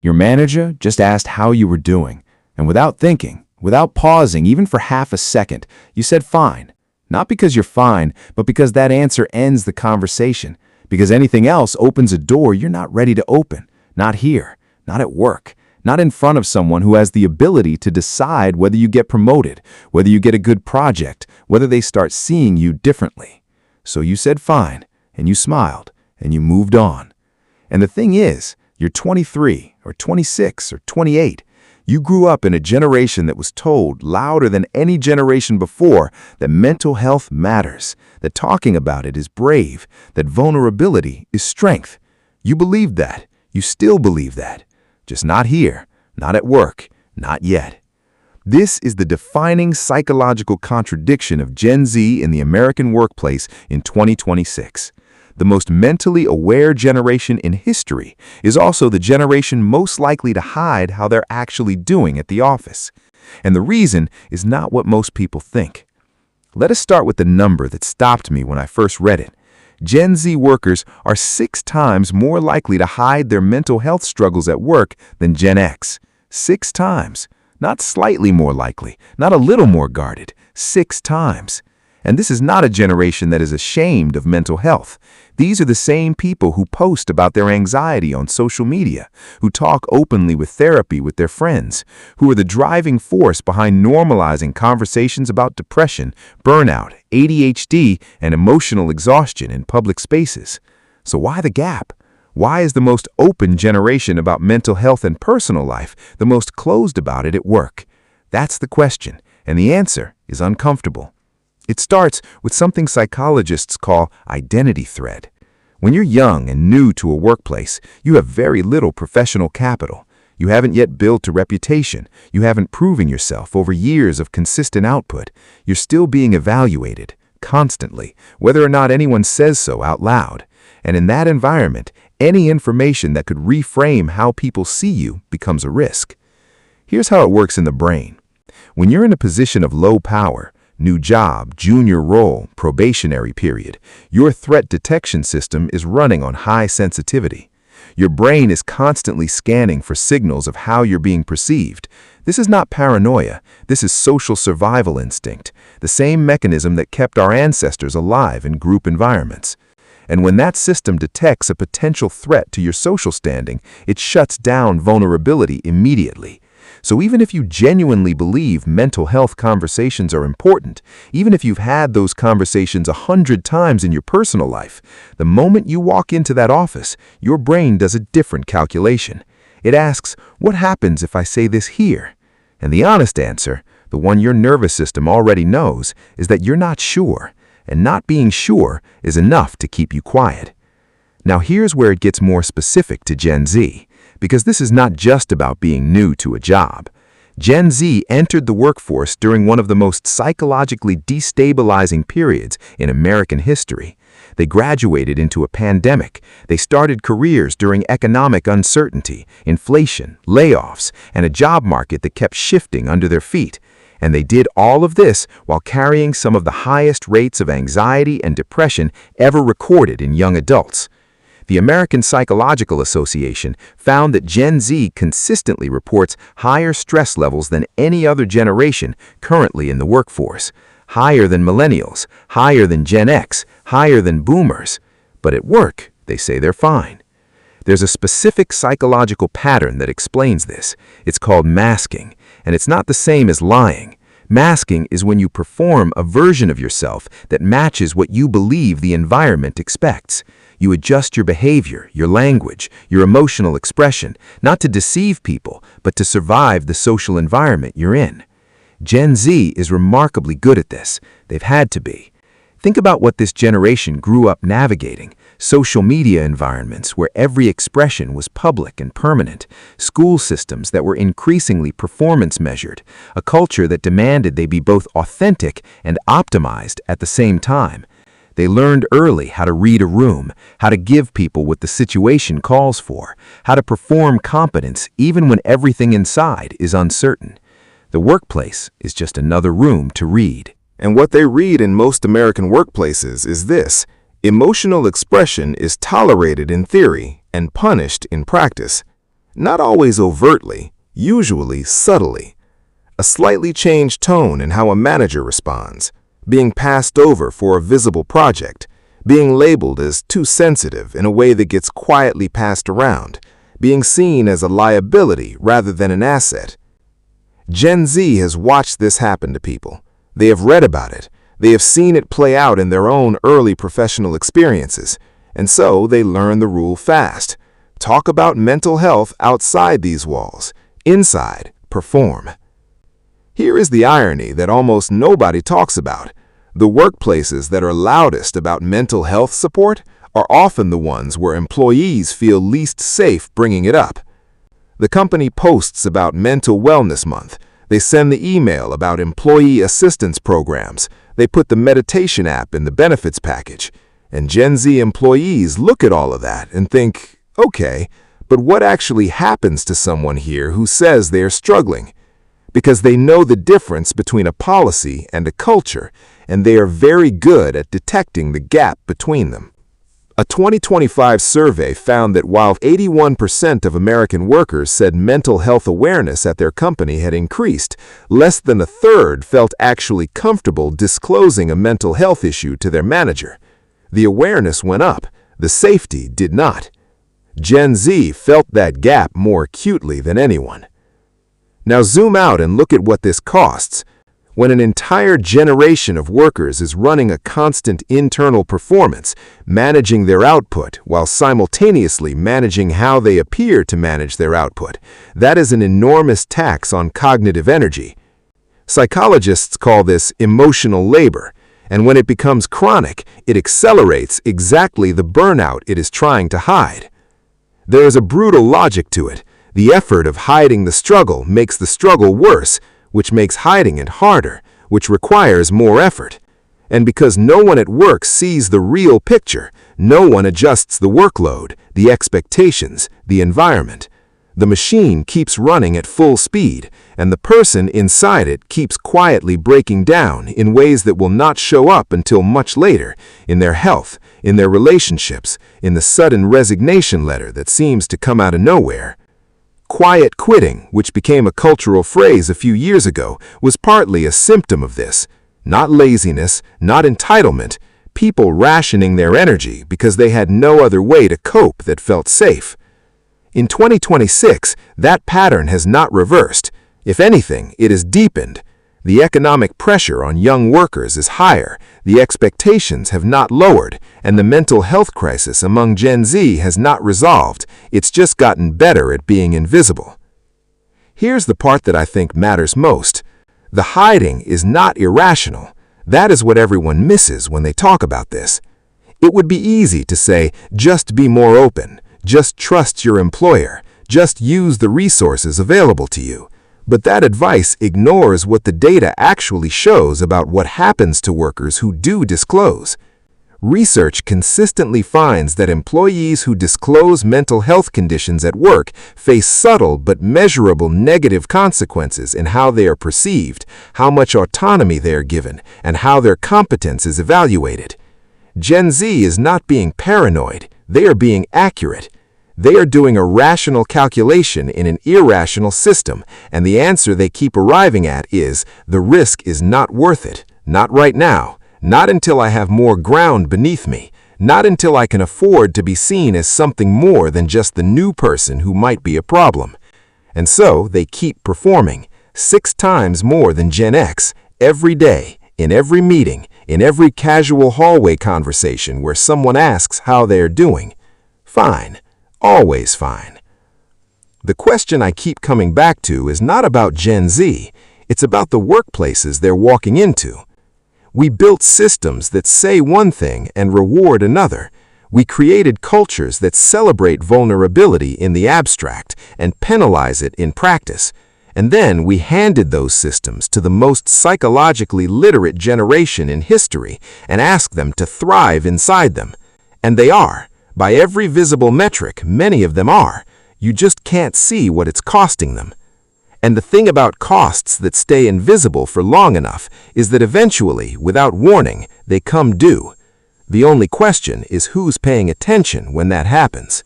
Your manager just asked how you were doing, and without thinking, without pausing even for half a second, you said fine. Not because you're fine, but because that answer ends the conversation. Because anything else opens a door you're not ready to open. Not here, not at work, not in front of someone who has the ability to decide whether you get promoted, whether you get a good project, whether they start seeing you differently. So you said fine, and you smiled, and you moved on. And the thing is, you're 23 or 26 or 28. You grew up in a generation that was told louder than any generation before that mental health matters, that talking about it is brave, that vulnerability is strength. You believed that. You still believe that. Just not here, not at work, not yet. This is the defining psychological contradiction of Gen Z in the American workplace in 2026. The most mentally aware generation in history is also the generation most likely to hide how they're actually doing at the office. And the reason is not what most people think. Let us start with the number that stopped me when I first read it. Gen Z workers are 6 times more likely to hide their mental health struggles at work than Gen X. 6 times. Not slightly more likely, not a little more guarded. 6 times. And this is not a generation that is ashamed of mental health. These are the same people who post about their anxiety on social media, who talk openly with therapy with their friends, who are the driving force behind normalizing conversations about depression, burnout, ADHD, and emotional exhaustion in public spaces. So why the gap? Why is the most open generation about mental health and personal life the most closed about it at work? That's the question, and the answer is uncomfortable. It starts with something psychologists call identity thread. When you're young and new to a workplace, you have very little professional capital. You haven't yet built a reputation. You haven't proven yourself over years of consistent output. You're still being evaluated, constantly, whether or not anyone says so out loud. And in that environment, any information that could reframe how people see you becomes a risk. Here's how it works in the brain. When you're in a position of low power, new job, junior role, probationary period, your threat detection system is running on high sensitivity. Your brain is constantly scanning for signals of how you're being perceived. This is not paranoia. This is social survival instinct, the same mechanism that kept our ancestors alive in group environments. And when that system detects a potential threat to your social standing, it shuts down vulnerability immediately. So even if you genuinely believe mental health conversations are important, even if you've had those conversations 100 times in your personal life, the moment you walk into that office, your brain does a different calculation. It asks, what happens if I say this here? And the honest answer, the one your nervous system already knows, is that you're not sure. And not being sure is enough to keep you quiet. Now here's where it gets more specific to Gen Z. Because this is not just about being new to a job. Gen Z entered the workforce during one of the most psychologically destabilizing periods in American history. They graduated into a pandemic. They started careers during economic uncertainty, inflation, layoffs, and a job market that kept shifting under their feet. And they did all of this while carrying some of the highest rates of anxiety and depression ever recorded in young adults. The American Psychological Association found that Gen Z consistently reports higher stress levels than any other generation currently in the workforce, higher than millennials, higher than Gen X, higher than boomers. But at work, they say they're fine. There's a specific psychological pattern that explains this. It's called masking, and it's not the same as lying. Masking is when you perform a version of yourself that matches what you believe the environment expects. You adjust your behavior, your language, your emotional expression, not to deceive people, but to survive the social environment you're in. Gen Z is remarkably good at this. They've had to be. Think about what this generation grew up navigating. Social media environments where every expression was public and permanent, school systems that were increasingly performance measured, a culture that demanded they be both authentic and optimized at the same time. They learned early how to read a room, how to give people what the situation calls for, how to perform competence even when everything inside is uncertain. The workplace is just another room to read. And what they read in most American workplaces is this: emotional expression is tolerated in theory and punished in practice. Not always overtly, usually subtly. A slightly changed tone in how a manager responds, being passed over for a visible project, being labeled as too sensitive in a way that gets quietly passed around, being seen as a liability rather than an asset. Gen Z has watched this happen to people. They have read about it. They have seen it play out in their own early professional experiences, and so they learn the rule fast. Talk about mental health outside these walls. Inside, perform. Here is the irony that almost nobody talks about. The workplaces that are loudest about mental health support are often the ones where employees feel least safe bringing it up. The company posts about Mental Wellness Month. They send the email about employee assistance programs. They put the meditation app in the benefits package. And Gen Z employees look at all of that and think, okay, but what actually happens to someone here who says they are struggling? Because they know the difference between a policy and a culture, and they are very good at detecting the gap between them. A 2025 survey found that while 81% of American workers said mental health awareness at their company had increased, less than a third felt actually comfortable disclosing a mental health issue to their manager. The awareness went up, the safety did not. Gen Z felt that gap more acutely than anyone. Now zoom out and look at what this costs. When an entire generation of workers is running a constant internal performance, managing their output while simultaneously managing how they appear to manage their output, that is an enormous tax on cognitive energy. Psychologists call this emotional labor, and when it becomes chronic, it accelerates exactly the burnout it is trying to hide. There is a brutal logic to it. The effort of hiding the struggle makes the struggle worse, which makes hiding it harder, which requires more effort. And because no one at work sees the real picture, no one adjusts the workload, the expectations, the environment. The machine keeps running at full speed, and the person inside it keeps quietly breaking down in ways that will not show up until much later, in their health, in their relationships, in the sudden resignation letter that seems to come out of nowhere. Quiet quitting, which became a cultural phrase a few years ago, was partly a symptom of this. Not laziness, not entitlement, people rationing their energy because they had no other way to cope that felt safe. In 2026, that pattern has not reversed. If anything, it has deepened. The economic pressure on young workers is higher, the expectations have not lowered, and the mental health crisis among Gen Z has not resolved. It's just gotten better at being invisible. Here's the part that I think matters most. The hiding is not irrational. That is what everyone misses when they talk about this. It would be easy to say, just be more open, just trust your employer, just use the resources available to you. But that advice ignores what the data actually shows about what happens to workers who do disclose. Research consistently finds that employees who disclose mental health conditions at work face subtle but measurable negative consequences in how they are perceived, how much autonomy they are given, and how their competence is evaluated. Gen Z is not being paranoid, they are being accurate. They are doing a rational calculation in an irrational system, and the answer they keep arriving at is, the risk is not worth it, not right now, not until I have more ground beneath me, not until I can afford to be seen as something more than just the new person who might be a problem. And so they keep performing, 6 times more than Gen X, every day, in every meeting, in every casual hallway conversation where someone asks how they are doing. Fine. Always fine. The question I keep coming back to is not about Gen Z, it's about the workplaces they're walking into. We built systems that say one thing and reward another. We created cultures that celebrate vulnerability in the abstract and penalize it in practice. And then we handed those systems to the most psychologically literate generation in history and asked them to thrive inside them. And they are. By every visible metric, many of them are. You just can't see what it's costing them. And the thing about costs that stay invisible for long enough is that eventually, without warning, they come due. The only question is who's paying attention when that happens.